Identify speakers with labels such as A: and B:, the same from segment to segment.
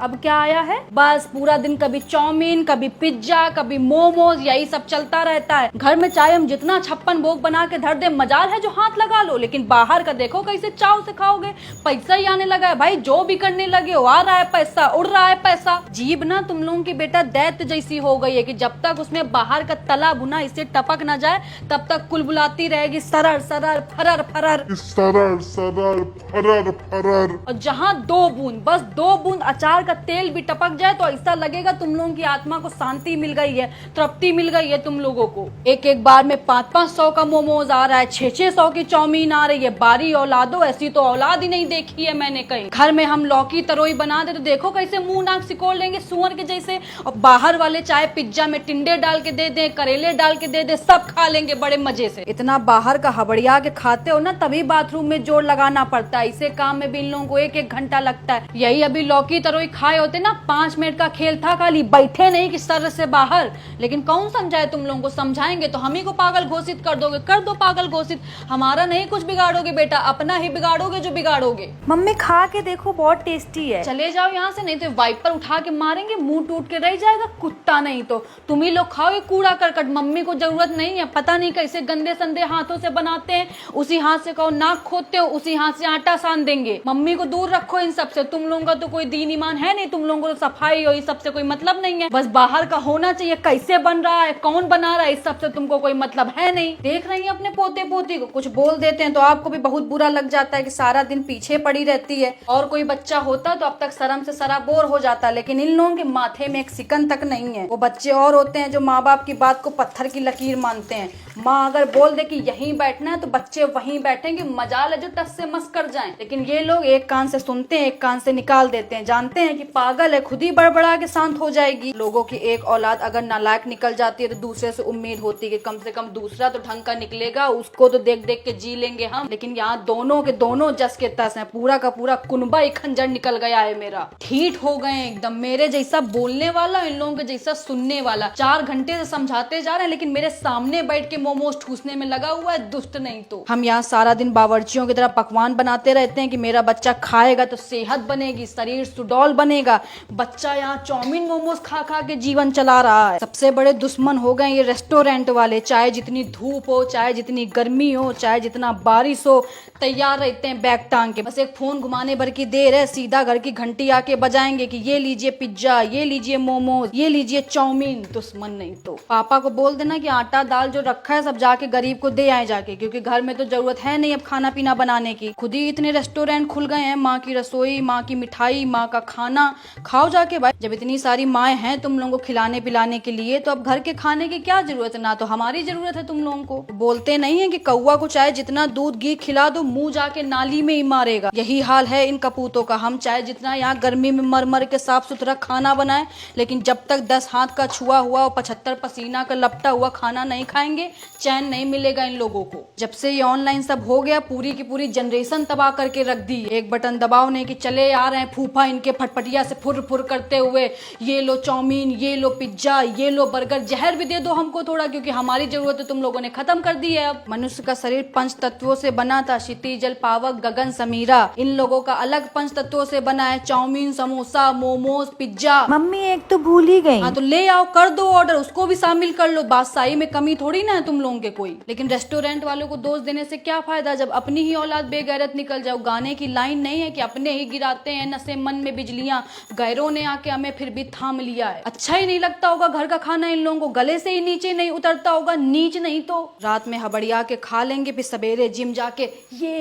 A: अब क्या आया है, बस पूरा दिन कभी चाउमीन, कभी पिज्जा, कभी मोमोज, यही सब चलता रहता है। घर में चाहे हम जितना 56 भोग बना के धर दे, मजाल है जो हाथ लगा लो, लेकिन बाहर का देखो कैसे चाव से खाओगे। पैसा ही आने लगा है भाई, जो भी करने लगे हो, आ रहा है पैसा, उड़ रहा है पैसा। जीभ ना तुम लोगों की बेटा दैत्य जैसी हो गई है कि जब तक उसमें बाहर का तला भुना इससे टपक ना जाए तब तक कुलबुलाती रहेगी सरर सरर फरर फरर
B: सरर सरर फरर फरर।
A: और जहाँ 2 बूंद, बस 2 बूंद अचार का तेल भी टपक जाए तो ऐसा लगेगा तुम लोगों की आत्मा को शांति मिल गई है, तृप्ति मिल गई है तुम लोगों को। एक एक बार में 500-500 का मोमोज आ रहा है, 600-600 की चाउमीन आ रही है। बारी औलादो, ऐसी तो औलाद ही नहीं देखी है मैंने कहीं। घर में हम लौकी तरोई बना दे तो देखो कैसे मुंह नाक सिकोड़ लेंगे सुअर के जैसे, और बाहर वाले चाहे पिज्जा में टिंडे डाल के दे दे, करेले डाल के दे दे, सब खा लेंगे बड़े मजे से। इतना बाहर का हबड़िया के खाते हो ना, तभी बाथरूम में जोर लगाना पड़ता है। इसे काम में भी इन लोगों को 1-1 घंटा लगता है। यही अभी लौकी तरोई खाए होते ना, 5 मिनट का खेल था खाली, बैठे नहीं कि सर से बाहर। लेकिन कौन समझाए तुम लोगों को, समझाएंगे तो हम ही को पागल घोषित कर दोगे। कर दो पागल घोषित, हमारा नहीं कुछ बिगाड़ोगे बेटा, अपना ही बिगाड़ोगे जो बिगाड़ोगे।
C: मम्मी खा के देखो, बहुत टेस्टी है।
A: चले जाओ यहाँ से, नहीं तो वाइपर उठा के मारेंगे, मुंह टूट के रह जाएगा। कुत्ता नहीं तो तुम ही लोग खाओ कूड़ा करकट। मम्मी को जरूरत नहीं है, पता नहीं कैसे गंदे संदे हाथों से बनाते हैं। उसी हाथ से कहो नाक खोदते हो, उसी हाथ से आटा सान देंगे। मम्मी को दूर रखो इन सब से। तुम लोगों का तो कोई दीन ईमान है नहीं, तुम लोगों को तो सफाई हो, इस सबसे कोई मतलब नहीं है। बस बाहर का होना चाहिए, कैसे बन रहा है, कौन बना रहा है, इस सबसे तुमको कोई मतलब है नहीं। देख रही है अपने पोते पोती को, कुछ बोल देते हैं तो आपको भी बहुत बुरा लग जाता है कि सारा दिन पीछे पड़ी रहती है। और कोई बच्चा होता तो अब तक शर्म से सराबोर हो जाता, लेकिन इन लोगों के माथे में एक सिकन तक नहीं है। वो बच्चे और होते हैं जो माँ बाप की बात को पत्थर की लकीर मानते हैं। माँ अगर बोल दे कि यहीं बैठना है तो बच्चे वहीं बैठेंगे, मजाल है जो टस से मस कर जाएं। लेकिन ये लोग एक कान से सुनते हैं, एक कान से निकाल देते हैं। जानते हैं कि पागल है, खुद ही बड़बड़ा के शांत हो जाएगी। लोगों की एक औलाद अगर नालायक निकल जाती है तो दूसरे से उम्मीद होती है कि कम से कम दूसरा तो ढंग का निकलेगा, उसको तो देख देख के जी लेंगे हम। लेकिन यहाँ दोनों के दोनों जस के तस है, पूरा का पूरा कुनबा ही खंजर निकल गया है मेरा। ठीक हो गए एकदम, मेरे जैसा बोलने वाला, इन लोगों के जैसा सुनने वाला। 4 घंटे से समझाते जा रहे हैं लेकिन मेरे सामने बैठ के मोमोज ठूसने में लगा हुआ है, दुष्ट नहीं तो। हम यहाँ सारा दिन बावर्चियों की तरह पकवान बनाते रहते हैं कि मेरा बच्चा खाएगा तो सेहत बनेगी, शरीर सुडौल बनेगा। बच्चा यहाँ चाउमीन मोमोज खा खा के जीवन चला रहा है। सबसे बड़े दुश्मन हो गए ये रेस्टोरेंट वाले। चाहे जितनी धूप हो, चाहे जितनी गर्मी हो, चाहे जितना बारिश हो, तैयार रहते हैं बैग टांग के। बस एक फोन घुमाने भर की देर है, सीधा घर की घंटी आके बजाएंगे कि ये लीजिए पिज्जा, ये लीजिए मोमोज, ये लीजिए चाउमीन। दुश्मन नहीं तो। पापा को बोल देना कि आटा दाल जो रखा है सब जाके गरीब को दे आए जाके, क्योंकि घर में तो जरूरत है नहीं अब खाना पीना बनाने की। खुद ही इतने रेस्टोरेंट खुल गए हैं, माँ की रसोई, माँ की मिठाई, माँ का खाना खाओ जाके भाई। जब इतनी सारी माएँ हैं तुम लोगों को खिलाने पिलाने के लिए, तो अब घर के खाने की क्या जरूरत है, ना तो हमारी जरूरत है तुम लोगों को। बोलते नहीं है कि कौवा को चाहे जितना दूध घी खिला दो, मुंह जाके नाली में ही मारेगा। यही हाल है इन कपूतों का। हम चाहे जितना यहाँ गर्मी में मर मर के साफ सुथरा खाना बनाए, लेकिन जब तक 10 हाथ का छुआ हुआ और 75 पसीना का लपटा हुआ खाना नहीं खाएंगे, चैन नहीं मिलेगा इन लोगों को। जब से ये ऑनलाइन सब हो गया, पूरी की पूरी जनरेशन तबाह करके रख दी। एक बटन दबाओ नहीं कि चले आ रहे हैं फूफा इनके फटफटिया से फुर फुर करते हुए, ये लो चाउमीन, ये लो पिज्जा, ये लो बर्गर। जहर भी दे दो हमको थोड़ा, क्योंकि हमारी जरूरत तो तुम लोगों ने खत्म कर दी है। अब मनुष्य का शरीर 5 तत्वों से बना था, क्षिति जल पावक गगन समीरा। इन लोगों का अलग 5 तत्वों से बना है, chowmein, samosa, momos, pizza.
C: Mummy एक तो भूल ही गई।
A: हाँ तो ले आओ, कर दो ऑर्डर, उसको भी शामिल कर लो। बादशाही में कमी थोड़ी ना है तुम लोगों के कोई। लेकिन रेस्टोरेंट वालों को दोष देने से क्या फायदा जब अपनी ही औलाद बेगैरत निकल जाओ। गाने की लाइन नहीं है कि अपने ही गिराते हैं नशे मन में बिजलियां, गैरों ने आके हमें फिर भी थाम लिया है। अच्छा ही नहीं लगता होगा घर का खाना, इन लोगों को गले से ही नीचे नहीं उतरता होगा, नीच नहीं तो। रात में हबड़िया के खा लेंगे, फिर सवेरे जिम जाके ये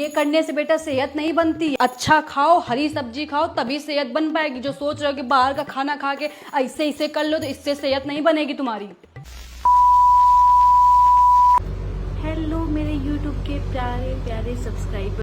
A: करने से बेटा सेहत नहीं बनती। अच्छा खाओ, हरी सब्जी खाओ, तभी सेहत बन पाएगी। जो सोच रहे हो कि बाहर का खाना खा के ऐसे इसे कर लो, तो इससे सेहत नहीं बनेगी तुम्हारी।
C: हेलो मेरे YouTube के प्यारे प्यारे सब्सक्राइबर।